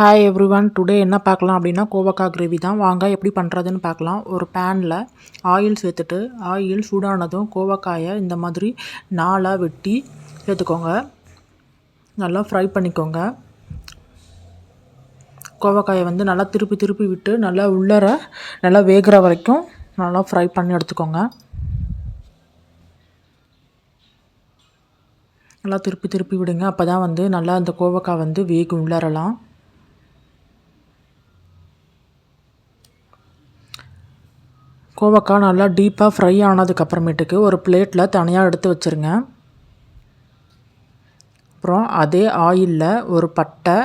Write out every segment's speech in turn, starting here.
Hi everyone, today என்ன பார்க்கலாம் அப்படின்னா கோவக்காய் கிரேவி தான். வாங்க எப்படி பண்ணுறதுன்னு பார்க்கலாம். ஒரு பேனில் ஆயில் சேர்த்துட்டு ஆயில் சூடானதும் கோவக்காயை இந்த மாதிரி நாலாக வெட்டி சேர்த்துக்கோங்க. நல்லா ஃப்ரை பண்ணிக்கோங்க. கோவக்காயை நல்லா திருப்பி திருப்பி விட்டு நல்லா உள்ளர நல்லா வேகிற வரைக்கும் நல்லா ஃப்ரை பண்ணி எடுத்துக்கோங்க. நல்லா திருப்பி திருப்பி விடுங்க. அப்போ தான் நல்லா அந்த கோவக்காய் வேகு உள்ளரலாம். கோவக்காய் நல்லா டீப்பாக ஃப்ரை ஆனதுக்கப்புறமேட்டுக்கு ஒரு பிளேட்டில் தனியாக எடுத்து வச்சுருங்க. அப்புறம் அதே ஆயிலில் ஒரு பட்டை,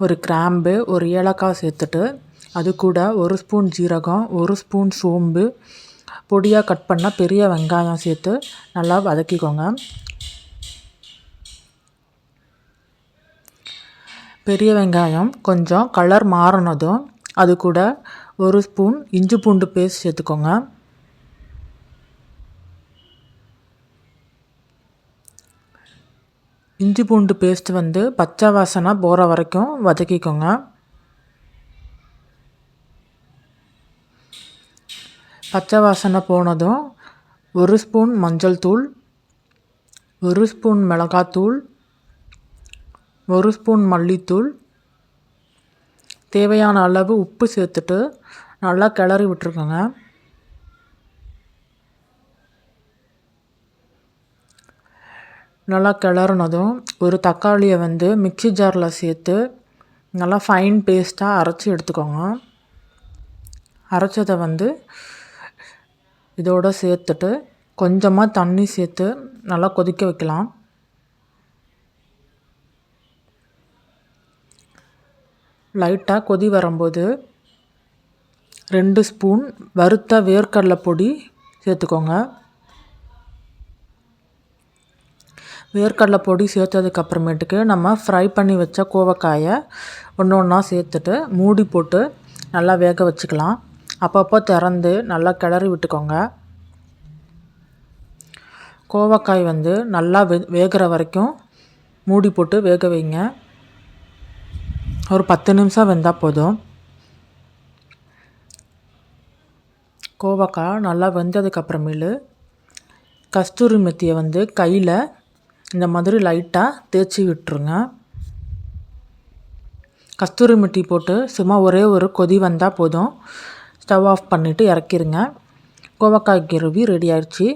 ஒரு கிராம்பு, ஒரு ஏலக்காய் சேர்த்துட்டு அது கூட ஒரு ஸ்பூன் ஜீரகம், ஒரு ஸ்பூன் சோம்பு, பொடியாக கட் பண்ண பெரிய வெங்காயம் சேர்த்து நல்லா வதக்கிக்கோங்க. பெரிய வெங்காயம் கொஞ்சம் கலர் மாறினதும் அது கூட ஒரு ஸ்பூன் இஞ்சி பூண்டு பேஸ்ட் சேர்த்துக்கோங்க. இஞ்சி பூண்டு பேஸ்ட் பச்சை வாசனை போகிற வரைக்கும் வதக்கிக்கோங்க. பச்சை வாசனை போனதும் ஒரு ஸ்பூன் மஞ்சள் தூள், ஒரு ஸ்பூன் மிளகாத்தூள், ஒரு ஸ்பூன் மல்லித்தூள், தேவையான அளவு உப்பு சேர்த்துட்டு நல்லா கிளறி விட்டுருக்கோங்க. நல்லா கிளறினதும் ஒரு தக்காளியை மிக்ஸி ஜாரில் சேர்த்து நல்லா ஃபைன் பேஸ்ட்டாக அரைச்சி எடுத்துக்கோங்க. அரைச்சதை இதோடு சேர்த்துட்டு கொஞ்சமாக தண்ணி சேர்த்து நல்லா கொதிக்க வைக்கலாம். லைட்டாக கொதி வரும்போது 2 ஸ்பூன் வறுத்த வேர்க்கடலை பொடி சேர்த்துக்கோங்க. வேர்க்கடலை பொடி சேர்த்ததுக்கப்புறமேட்டுக்கு நம்ம ஃப்ரை பண்ணி வச்ச கோவக்காயை ஒன்று ஒன்றா சேர்த்துட்டு மூடி போட்டு நல்லா வேக வச்சுக்கலாம். அப்பப்போ திறந்து நல்லா கிளறி விட்டுக்கோங்க. கோவக்காய் நல்லா வேகிற வரைக்கும் மூடி போட்டு வேக வைங்க. ஒரு 10 நிமிஷம் வெந்தால் போதும். கோவக்காய் நல்லா வெந்ததுக்கப்புறமேலு கஸ்தூரி மெத்தியை கையில் இந்த மாதிரி லைட்டாக தேய்ச்சி விட்டுருங்க. கஸ்தூரி மெத்தி போட்டு சும்மா ஒரே ஒரு கொதி வந்தால் போதும். ஸ்டவ் ஆஃப் பண்ணிவிட்டு இறக்கிருங்க. கோவக்காய் கிரேவி ரெடி ஆயிடுச்சு.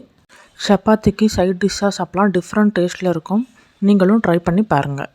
சப்பாத்திக்கு சைட் டிஷ்ஷாக சாப்பிட்லாம். டிஃப்ரெண்ட் டேஸ்ட்டில் இருக்கும். நீங்களும் ட்ரை பண்ணி பாருங்கள்.